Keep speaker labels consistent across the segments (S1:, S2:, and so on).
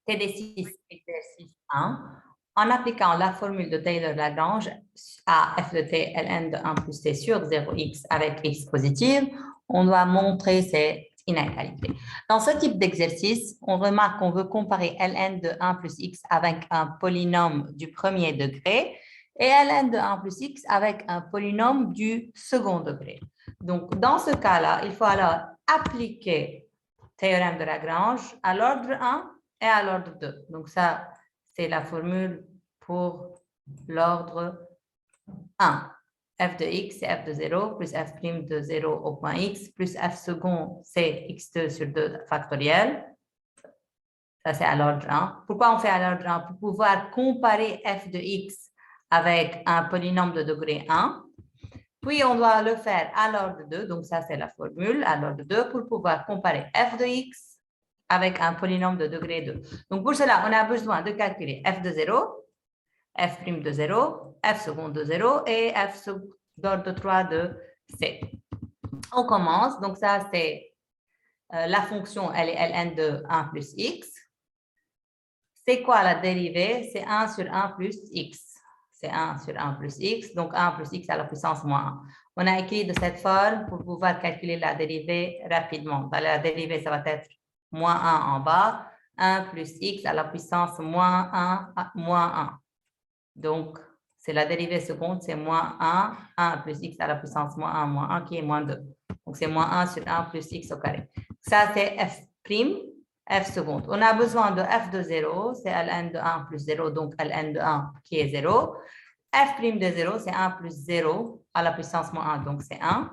S1: TD6, exercice 1. En appliquant la formule de Taylor-Lagrange à f de t ln de 1 plus t sur 0x avec x positive, on doit montrer cette inégalité. Dans ce type d'exercice, on remarque qu'on veut comparer ln de 1 plus x avec un polynôme du premier degré et ln de 1 plus x avec un polynôme du second degré. Donc, dans ce cas-là, il faut alors appliquer théorème de Lagrange à l'ordre 1 et à l'ordre 2. Donc, ça, c'est la formule pour l'ordre 1. f de x, c'est f de 0, plus f' de 0 au point x, plus f second, c'est x2 sur 2 factoriel. Ça, c'est à l'ordre 1. Pourquoi on fait à l'ordre 1? Pour pouvoir comparer f de x avec un polynôme de degré 1. Puis, on doit le faire à l'ordre 2. Donc, ça, c'est la formule à l'ordre 2 pour pouvoir comparer f de x avec un polynôme de degré 2. Donc, pour cela, on a besoin de calculer f de 0, f' de 0, f second de 0 et f d'ordre 3 de c. On commence. Donc, ça, c'est la fonction, elle est ln de 1 plus x. C'est quoi la dérivée? C'est 1 sur 1 plus x. C'est 1 sur 1 plus x, donc 1 plus x à la puissance moins 1. On a écrit de cette forme pour pouvoir calculer la dérivée rapidement. La dérivée, ça va être moins 1 en bas, 1 plus x à la puissance moins 1. Donc, c'est la dérivée seconde, c'est moins 1 plus x à la puissance moins 1 qui est moins 2. Donc, c'est moins 1 sur 1 plus x au carré. Ça, c'est f', f seconde. On a besoin de f de 0, c'est ln de 1 plus 0, donc ln de 1 qui est 0. f' de 0, c'est 1 plus 0 à la puissance moins 1, donc c'est 1.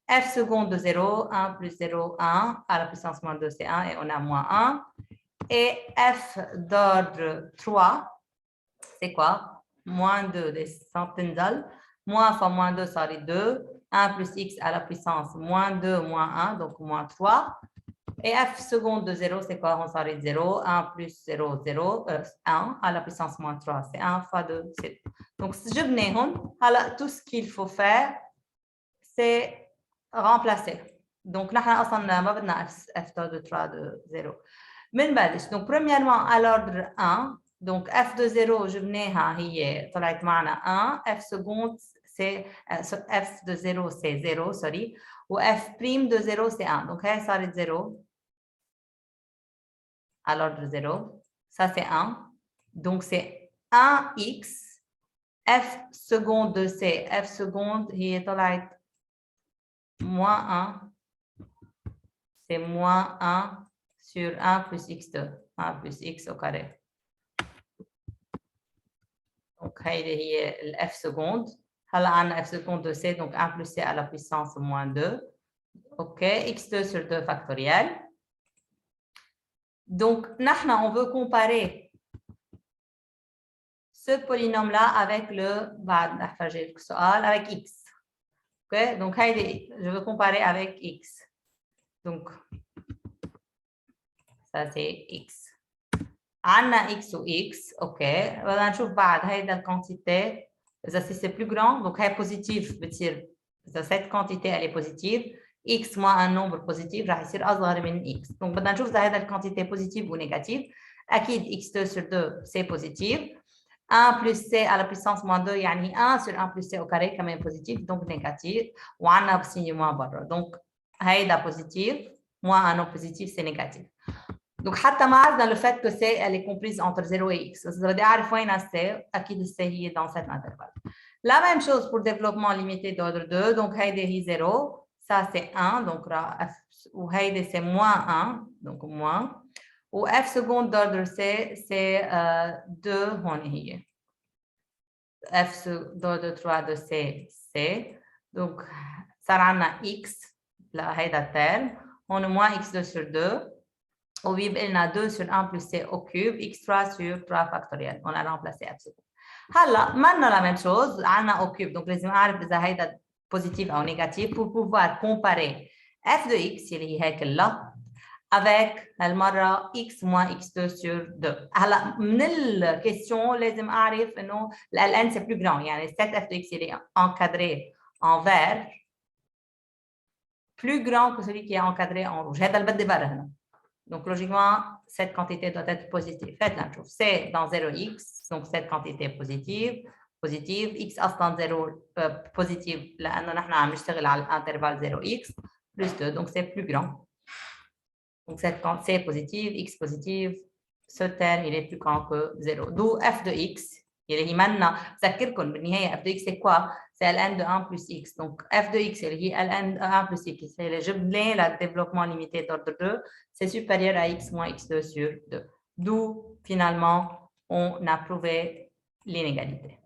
S1: f seconde de 0, 1 plus 0, 1 à la puissance moins 2, c'est 1 et on a moins 1. Et f d'ordre 3, c'est quoi? Moins 2 des centénales. Moins fois moins 2, ça fait 2. 1 plus x à la puissance moins 2, moins 1, donc moins 3. Et f seconde de 0, c'est quoi? On s'arrête 0. 1 plus 0, 0. 1 à la puissance moins 3, c'est 1 fois 2, c'est 2. Donc, je venais, tout ce qu'il faut faire, c'est remplacer. Donc, nous avons f de 3 de 0. Donc, premièrement, à l'ordre 1, donc f de 0, je venais à 1. F seconde, c'est f de 0, c'est 0, sorry. Ou f' de 0, c'est 1. Donc, ça va être 0 à l'ordre 0. Ça, c'est 1. Donc, c'est 1x. F seconde de c. F seconde, il est moins 1. C'est moins 1 sur 1 plus x2. 1 plus x au carré. Donc, il y a f seconde. Alors, on a f seconde de c, donc 1 plus c à la puissance moins 2. OK, x2 sur 2 factoriel. Donc, on veut comparer ce polynôme-là avec avec x. OK, donc, je veux comparer avec x. Donc, ça, c'est x. On a x ou x, OK. On va voir la quantité. Si c'est plus grand, donc c'est positif, cette quantité, elle est positive. X moins un nombre positif, va être plus grand x. Donc, on va voir la quantité positive ou négative. x2 sur 2, c'est positif. 1 plus c à la puissance moins 2, yani 1 sur 1 plus c au carré, quand même positif, donc négatif. On a un signe moins bas. Donc, c'est positif, moins un nombre positif, c'est négatif. Donc, dans le fait que C, elle est comprise entre 0 et X. Vous allez voir C, qui est dans cet intervalle. La même chose pour développement limité d'ordre 2. Donc, est 0, ça c'est 1. Donc, ou c'est moins 1, donc moins. Ou F seconde d'ordre C, c'est 2. F d'ordre 3 de C, C. Donc, ça rend X, là, terme. On a moins X2 sur 2. Au il y a 2 sur 1 plus c au cube, x3 sur 3 factoriel. On a remplacé f seconde. Maintenant, la même chose, on a au cube. Donc, les images, c'est positif ou négatif pour pouvoir comparer f de x, qui est là, avec le x moins x2 sur 2. Alors, la question, les images, la ln, c'est plus grand. Cette f de x, il est encadré en vert, plus grand que celui qui est encadré en rouge. C'est le Donc, logiquement, cette quantité doit être positive. Faites-la. C'est dans 0x, donc cette quantité est positive. X أصلا 0 positive لأنه نحن عم نشتغل على l'intervalle 0x plus 2, donc c'est plus grand. Donc, c'est positive, x positive, ce terme, il est plus grand que 0. D'où f de x. اللي هي مالنا بذكركم بالنهايه f de x c'est quoi? C'est ln de 1 plus x. Donc f de x اللي هي ln de 1 plus x. C'est le jumelé, le développement limité d'ordre 2, c'est supérieur à x moins x2 sur 2. D'où finalement on a prouvé l'inégalité.